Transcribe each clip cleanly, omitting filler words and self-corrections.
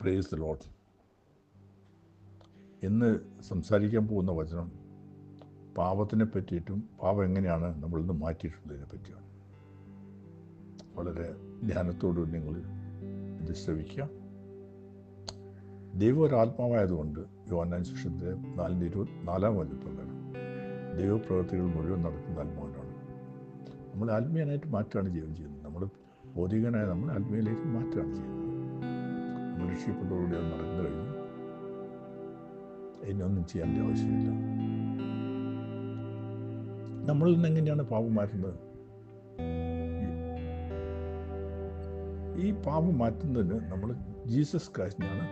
Praise the Lord. ഇന്ന് സംസാരിക്കാൻ പോകുന്ന വചനം പാപത്തിനെ പറ്റിയിട്ടും പാപം എങ്ങനെയാണ് നമ്മളിന്ന് മാറ്റിയിട്ടുള്ളതിനെ പറ്റിയാണ്. വളരെ ധ്യാനത്തോടുകൂടി നിങ്ങൾ ഇത് ശ്രവിക്കുക. ദൈവം ഒരാത്മാവായതുകൊണ്ട് യോഹന്നാൻ സുവിശേഷത്തിലെ 4:24 പ്രകാരം ദൈവപ്രവൃത്തികൾ മുഴുവൻ നടക്കുന്ന ആത്മാവിനാണ്. നമ്മൾ ആത്മീയനായിട്ട് മാറ്റുകയാണ് ചെയ്യുന്നത്. നമ്മൾ ഭൗതികനായ നമ്മൾ ആത്മീയയിലേക്ക് മാറ്റുകയാണ് ചെയ്യുന്നത്. നമ്മൾ രക്ഷിക്കപ്പെട്ടതോടുകൂടി അത് നടന്നു കഴിഞ്ഞു. ഇതിനൊന്നും ചെയ്യേണ്ട ആവശ്യമില്ല. നമ്മളിൽ നിന്ന് എങ്ങനെയാണ് പാപം മാറ്റുന്നത്? ഈ പാപം മാറ്റുന്നതിന് നമ്മൾ ജീസസ് ക്രൈസ്റ്റിനെയാണ്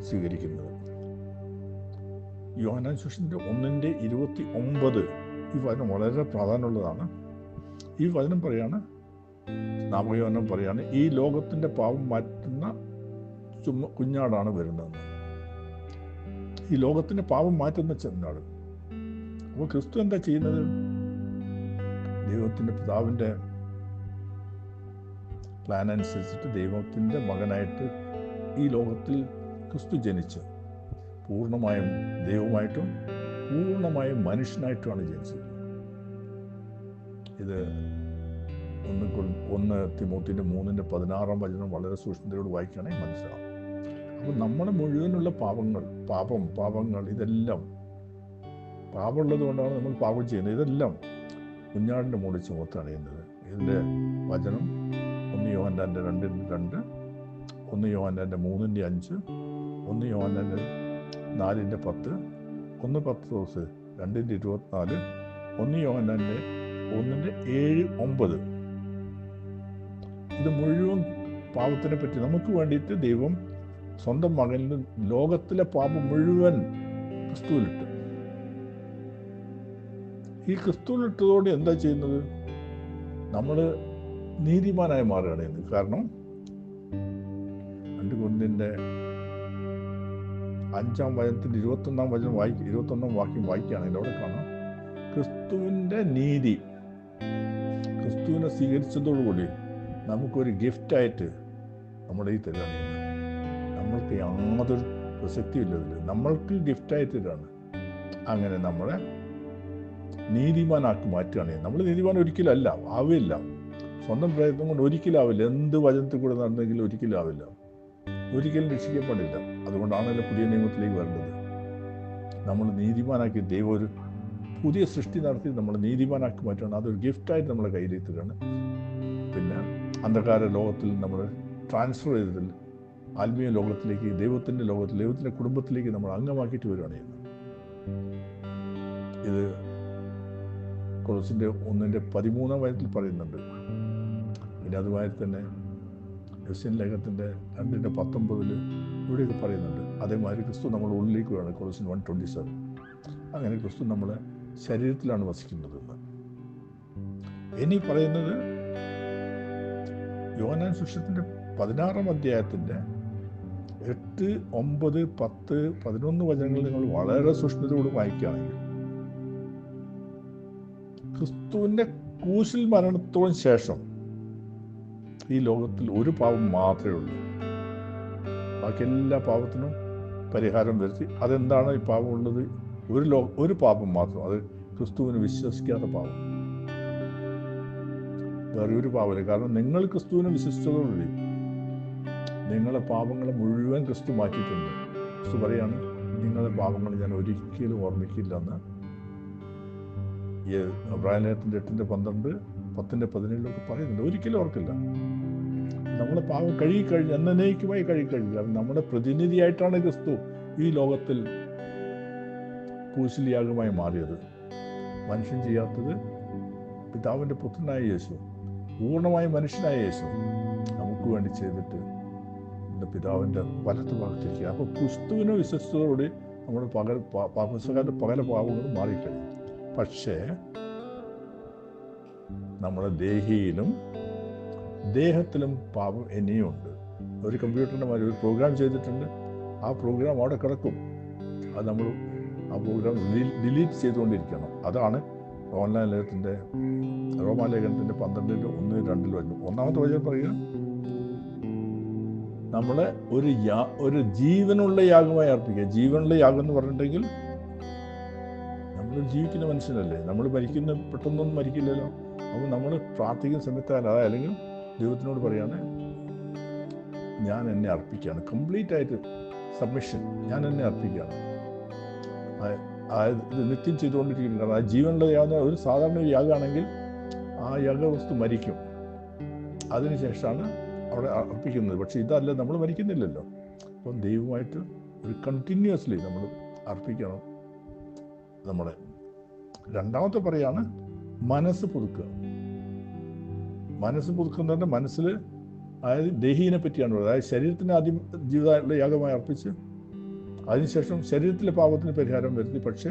സ്വീകരിക്കുന്നത്. യോഹന്നാൻ സുവിശേഷത്തിൻ്റെ 1:29 ഈ വചനം വളരെ പ്രാധാന്യമുള്ളതാണ്. ഈ വചനം പറയാണ്, സ്നാപകയോഹന്നാൻ പറയാണ്, ഈ ലോകത്തിൻ്റെ പാപം മാറ്റുന്ന കുഞ്ഞാടാണ് വരുന്നതെന്ന്. ഈ ലോകത്തിൻ്റെ പാപം മാറ്റുന്ന ചെന്നാട്. അപ്പോൾ ക്രിസ്തു എന്താ ചെയ്യുന്നത്? ദൈവത്തിൻ്റെ പിതാവിൻ്റെ പ്ലാൻ അനുസരിച്ചിട്ട് ദൈവത്തിൻ്റെ മകനായിട്ട് ഈ ലോകത്തിൽ ക്രിസ്തു ജനിച്ച് പൂർണ്ണമായും ദൈവമായിട്ടും പൂർണ്ണമായും മനുഷ്യനായിട്ടുമാണ് ജനിച്ചത്. ഇത് 1 തിമോത്തിൻ്റെ 3:16 വചനം വളരെ സൂക്ഷ്മതയോട് വായിക്കുകയാണെങ്കിൽ മനസ്സിലാവും. അപ്പോൾ നമ്മുടെ മുഴുവനുള്ള പാപങ്ങൾ ഇതെല്ലാം പാപമുള്ളത് കൊണ്ടാണ് നമ്മൾ പാപം ചെയ്യുന്നത്. ഇതെല്ലാം കുഞ്ഞാടിൻ്റെ മുകളിൽ ചുമത്താണ് ചെയ്യുന്നത്. ഇതിൻ്റെ വചനം 1 യോഹന്നാൻ്റെ 2:2, 1 യോഹന്നാൻ്റെ 3:5, 1 യോഹന്നാൻ്റെ 4:10, 1 പത്രോസ് 2:24, 1 യോഹന്നാൻ്റെ 1:7-9. ഇത് മുഴുവൻ പാപത്തിനെ പറ്റി നമുക്ക് വേണ്ടിയിട്ട് ദൈവം സ്വന്തം മകനിൽ ലോകത്തിലെ പാപം മുഴുവൻ ക്രിസ്തുവിലിട്ട്. ഈ ക്രിസ്തുവിലിട്ടതോടെ എന്താ ചെയ്യുന്നത്? നമ്മൾ നീതിമാനായി മാറുകയാണ് ചെയ്യുന്നത്. കാരണം 2 കൊരിന്ത്യൻ്റെ 5-ാം വചനത്തിൻ്റെ 21-ാം വാക്യം വായിക്കുകയാണെങ്കിൽ അവിടെ കാണാം, ക്രിസ്തുവിൻ്റെ നീതി ക്രിസ്തുവിനെ സ്വീകരിച്ചതോടുകൂടി നമുക്കൊരു ഗിഫ്റ്റായിട്ട് നമ്മുടെ ഈ തരാണ്. നമ്മൾക്ക് യാതൊരു പ്രസക്തിയില്ല ഇതിൽ. നമ്മൾക്ക് ഗിഫ്റ്റായിട്ട് തരാണ്. അങ്ങനെ നമ്മളെ നീതിമാനാക്കി മാറ്റുകയാണ്. നമ്മൾ നീതിമാൻ ഒരിക്കലും അല്ല, ആവില്ല. സ്വന്തം പ്രയത്നം കൊണ്ട് ഒരിക്കലും ആവില്ല. എന്ത് വചനത്തിൽ കൂടെ നടന്നെങ്കിലും ഒരിക്കലും ആവില്ല. ഒരിക്കലും രക്ഷിക്കപ്പെടില്ല. അതുകൊണ്ടാണല്ലോ പുതിയ നിയമത്തിലേക്ക് വരേണ്ടത്. നമ്മൾ നീതിമാനാക്കി ദൈവം ഒരു പുതിയ സൃഷ്ടി നടത്തി നമ്മൾ നീതിമാനാക്കി മാറ്റുകയാണ്. അതൊരു ഗിഫ്റ്റായിട്ട് നമ്മളെ കയ്യിലേക്ക് തരാണ്. പിന്നെ അന്ധകാര ലോകത്തിൽ നമ്മൾ ട്രാൻസ്ഫർ ചെയ്തതിൽ ആത്മീയ ലോകത്തിലേക്ക്, ദൈവത്തിൻ്റെ കുടുംബത്തിലേക്ക് നമ്മൾ അംഗമാക്കിയിട്ട് വരികയാണ് ചെയ്യുന്നത്. ഇത് കൊളോസ്യൻ്റെ 1:13 വചനത്തിൽ പറയുന്നുണ്ട്. പിന്നെ അതുമായി തന്നെ എഫെസ്യൻ ലേഖനത്തിൻ്റെ 2:19 ഇവിടെയൊക്കെ പറയുന്നുണ്ട്. അതേമാതിരി ക്രിസ്തു നമ്മുടെ ഉള്ളിലേക്ക് വേണം. കൊളോസ്യൻ 1:27. അങ്ങനെ ക്രിസ്തു നമ്മളെ ശരീരത്തിലാണ് വസിക്കുന്നതെന്ന്. ഇനി പറയുന്നത് യോഹന്നാൻ സുവിശേഷത്തിൻ്റെ 16-ാം അധ്യായത്തിൻ്റെ 8, 9, 10, 11 വചനങ്ങൾ നിങ്ങൾ വളരെ സൂക്ഷ്മതയോട് വായിക്കുകയാണെങ്കിൽ ക്രിസ്തുവിൻ്റെ ക്രൂശിൽ മരണത്തോട് ശേഷം ഈ ലോകത്തിൽ ഒരു പാപം മാത്രമേ ഉള്ളൂ. ബാക്കി എല്ലാ പാപത്തിനും പരിഹാരം വരുത്തി. അതെന്താണ് ഈ പാപം ഉള്ളത്? ഒരു പാപം മാത്രം. അത് ക്രിസ്തുവിന് വിശ്വസിക്കാത്ത പാപം. വേറെ ഒരു പാപമില്ല. കാരണം നിങ്ങൾ ക്രിസ്തുവിനെ വിശ്വസിച്ചതോടുകൂടി നിങ്ങളെ പാപങ്ങളെ മുഴുവൻ ക്രിസ്തു മാറ്റിയിട്ടുണ്ട്. ക്രിസ്തു പറയാണ്, നിങ്ങളുടെ പാപങ്ങൾ ഞാൻ ഒരിക്കലും ഓർമ്മിക്കില്ലെന്ന്. ഈ എബ്രായ ലേഖനത്തിൻ്റെ 8:12, 10:17 പറയുന്നുണ്ട്. ഒരിക്കലും ഓർക്കില്ല. നമ്മളെ പാപം കഴുകിക്കഴിഞ്ഞ് എന്നേക്കുമായി കഴുകിക്കഴിഞ്ഞു. കാരണം നമ്മുടെ പ്രതിനിധിയായിട്ടാണ് ക്രിസ്തു ഈ ലോകത്തിൽ ക്രൂശിൽ മാറിയത്. മനുഷ്യൻ ചെയ്യാത്തത് പിതാവിൻ്റെ പുത്രനായ യേശു, പൂർണ്ണമായ മനുഷ്യനായ യേശു നമുക്ക് വേണ്ടി ചെയ്തിട്ട് പിതാവിൻ്റെ വലത്ത് ഭാഗത്തിരിക്കുക. അപ്പോൾ ക്രിസ്തുവിനെ വിശ്വസിച്ചതോടെ നമ്മുടെ പകല പാപങ്ങളും മാറിക്കഴിഞ്ഞു. പക്ഷേ നമ്മുടെ ദേഹത്തിലും പാപം ഇനിയുണ്ട്. ഒരു കമ്പ്യൂട്ടറിൻ്റെ മാതിരി ഒരു പ്രോഗ്രാം ചെയ്തിട്ടുണ്ട്. ആ പ്രോഗ്രാം അവിടെ കിടക്കും. അത് നമ്മൾ ആ പ്രോഗ്രാം ഡിലീറ്റ് ചെയ്തുകൊണ്ടിരിക്കണം. അതാണ് റോമാലേഖനത്തിൻ്റെ 12:1-2 വരുന്നു. ഒന്നാമത്തെ വചനം പറയുക, നമ്മളെ ഒരു ജീവനുള്ള യാഗമായി അർപ്പിക്കുക. ജീവനുള്ള യാഗം എന്ന് പറഞ്ഞിട്ടുണ്ടെങ്കിൽ നമ്മൾ ജീവിക്കുന്ന മനുഷ്യനല്ലേ, നമ്മൾ മരിക്കുന്ന പെട്ടെന്നൊന്നും മരിക്കില്ലല്ലോ. അപ്പോൾ നമ്മൾ പ്രാർത്ഥിക്കുന്ന സമയത്ത് അല്ലെങ്കിൽ ദൈവത്തിനോട് പറയാണ്, ഞാൻ എന്നെ അർപ്പിക്കുകയാണ്, കംപ്ലീറ്റ് ആയിട്ട് സബ്മിഷൻ, ഞാൻ എന്നെ അർപ്പിക്കുകയാണ്. ഇത് നിത്യം ചെയ്തുകൊണ്ടിരിക്കുന്നു. കാരണം ആ ജീവനുള്ള യാഗം ഒരു സാധാരണ യാഗമാണെങ്കിൽ ആ യാഗവസ്തു മരിക്കും, അതിനുശേഷമാണ് അവിടെ അർപ്പിക്കുന്നത്. പക്ഷെ ഇതല്ല, നമ്മൾ മരിക്കുന്നില്ലല്ലോ. അപ്പം ദൈവമായിട്ട് ഒരു കണ്ടിന്യൂസ്ലി നമ്മൾ അർപ്പിക്കണം നമ്മളെ. രണ്ടാമത്തെ പറയാണ് മനസ്സ് പുതുക്കുക. മനസ്സ് പുതുക്കുന്നതിൻ്റെ മനസ്സിൽ, അതായത് ദേഹീനെ പറ്റിയാണ് പറയുന്നത്. അതായത് ശരീരത്തിന് ആദ്യം ജീവിത യാഗമായി അർപ്പിച്ച് അതിനുശേഷം ശരീരത്തിലെ പാപത്തിന് പരിഹാരം വരുത്തി. പക്ഷേ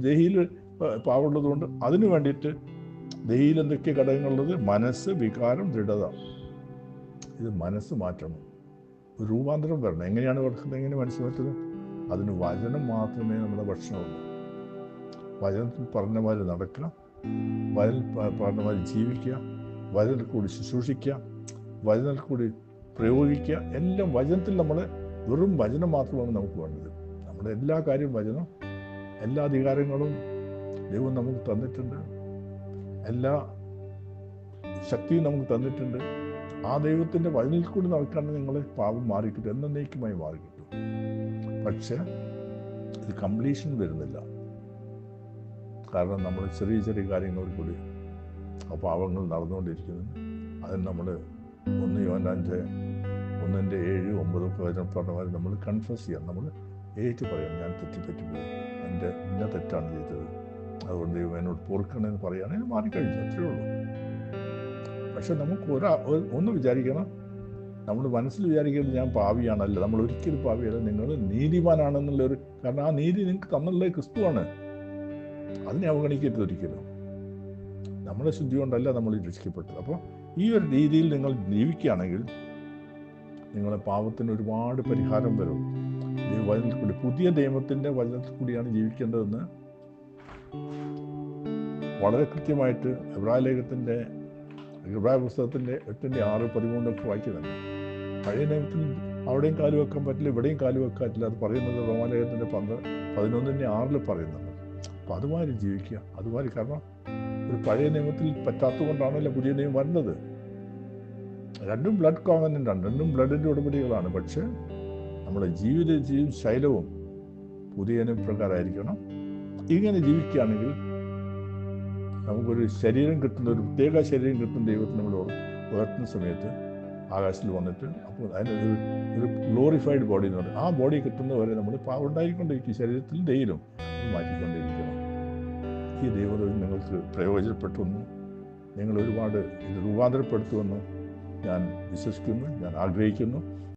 ദേഹിയിൽ പാവമുള്ളതുകൊണ്ട് അതിനു വേണ്ടിയിട്ട് ദേഹിയിൽ എന്തൊക്കെ ഘടകങ്ങളുള്ളത്? മനസ്സ്, വികാരം, ദൃഢത. ഇത് മനസ്സ് മാറ്റണം, ഒരു രൂപാന്തരം വരണം. എങ്ങനെയാണ് വർക്കുന്നത്? എങ്ങനെ മനസ്സ് മാറ്റുന്നത്? അതിന് വചനം മാത്രമേ നമ്മുടെ ഭക്ഷണമുള്ളൂ. വചനത്തിൽ പറഞ്ഞ മാതിരി നടക്കുക, വചനത്തിൽ പറഞ്ഞ മാതിരി ജീവിക്കുക, വചനത്തിൽ കൂടി ശുശ്രൂഷിക്കുക, വചനത്തിൽ കൂടി പ്രയോഗിക്കുക. എല്ലാം വചനത്തിൽ നമ്മൾ വെറും വചനം മാത്രമാണ് നമുക്ക് വേണ്ടത്. നമ്മുടെ എല്ലാ കാര്യവും വചനം, എല്ലാ അധികാരങ്ങളും ദൈവം നമുക്ക് തന്നിട്ടുണ്ട്, എല്ലാ ശക്തിയും നമുക്ക് തന്നിട്ടുണ്ട്. ആ ദൈവത്തിൻ്റെ വചനത്തിൽ കൂടി നടക്കാണ്ട് നിങ്ങൾ പാപം മാറിക്കിട്ടും, എന്നേക്കുമായി മാറിക്കിട്ടും. പക്ഷെ ഇത് കംപ്ലീഷൻ വരുന്നില്ല. കാരണം നമ്മൾ ചെറിയ ചെറിയ കാര്യങ്ങളിൽ കൂടി ആ പാപങ്ങൾ നടന്നുകൊണ്ടിരിക്കുന്നുണ്ട്. അതിന് നമ്മൾ 1 യോഹന്നാൻ 1:7-9 പറഞ്ഞ നമ്മൾ കൺഫസ് ചെയ്യാം, നമ്മൾ ഏറ്റു പറയാം, ഞാൻ തെറ്റിപ്പറ്റിപ്പോയി, എൻ്റെ ഇന്ന തെറ്റാണ് ചെയ്തത്, അതുകൊണ്ട് ദൈവം എന്നോട് പൊറുക്കണമെന്ന് പറയുകയാണെങ്കിൽ മാറിക്കഴിഞ്ഞു, അത്രയേ ഉള്ളൂ. പക്ഷെ നമുക്ക് ഒന്ന് വിചാരിക്കണം, നമ്മൾ മനസ്സിൽ വിചാരിക്കുന്നത് ഞാൻ പാപിയാണല്ല. നമ്മൾ ഒരിക്കലും പാപിയല്ല, നിങ്ങൾ നീതിമാനാണെന്നുള്ളൊരു, കാരണം ആ നീതി നിങ്ങൾക്ക് തന്നുള്ള ക്രിസ്തുവാണ്. അതിനെ അവഗണിക്കരുത് ഒരിക്കലും. നമ്മുടെ ശുദ്ധി കൊണ്ടല്ല നമ്മൾ രക്ഷിക്കപ്പെട്ടത്. അപ്പോൾ ഈ ഒരു രീതിയിൽ നിങ്ങൾ ജീവിക്കുകയാണെങ്കിൽ നിങ്ങളെ പാപത്തിന് ഒരുപാട് പരിഹാരം വരും. വചനത്തിൽ കൂടി, പുതിയ നിയമത്തിൻ്റെ വചനത്തിൽ കൂടിയാണ് ജീവിക്കേണ്ടതെന്ന് വളരെ കൃത്യമായിട്ട് എബ്രായ പുസ്തകത്തിൻ്റെ 8:6-13 വായിക്കുന്നുണ്ട്. പഴയ നിയമത്തിൽ അവിടെയും കാല് വെക്കാൻ പറ്റില്ല, ഇവിടെയും കാല് വെക്കാൻ പറ്റില്ല. അത് പറയുന്നത് റോമാലേഖനത്തിൻ്റെ 11:6 പറയുന്നുണ്ട്. അപ്പോൾ അതുമാതിരി ജീവിക്കുക, അതുമാതിരി. കാരണം ഒരു പഴയ നിയമത്തിൽ പറ്റാത്തത് കൊണ്ടാണല്ലോ പുതിയ നിയമം വരുന്നത്. രണ്ടും ബ്ലഡ് കോവനൻ്റാണ്, രണ്ടും ബ്ലഡിൻ്റെ ഉടമ്പടികളാണ്. പക്ഷേ നമ്മുടെ ജീവിത ശൈലവും പുതിയ പ്രകാരമായിരിക്കണം. ഇങ്ങനെ ജീവിക്കുകയാണെങ്കിൽ നമുക്കൊരു ശരീരം കിട്ടുന്ന, ഒരു പ്രത്യേക ശരീരം കിട്ടുന്ന ദൈവത്തിന് നമ്മൾ ഉയർത്തുന്ന സമയത്ത് ആകാശത്തിൽ വന്നിട്ട്, അപ്പോൾ അതിനൊരു ഗ്ലോറിഫൈഡ് ബോഡി എന്ന് പറയും. ആ ബോഡി കിട്ടുന്നവരെ നമ്മൾ പാവം ഉണ്ടായിക്കൊണ്ടിരിക്കും, ശരീരത്തിൽ ധൈര്യം മാറ്റിക്കൊണ്ടിരിക്കണം. ഈ ദൈവം നിങ്ങൾക്ക് പ്രയോജനപ്പെട്ടുവെന്നും നിങ്ങൾ ഒരുപാട് ഇത് രൂപാന്തരപ്പെടുത്തുമെന്നും ഞാൻ വിശ്വസിക്കുന്നു, ഞാൻ ആഗ്രഹിക്കുന്നു.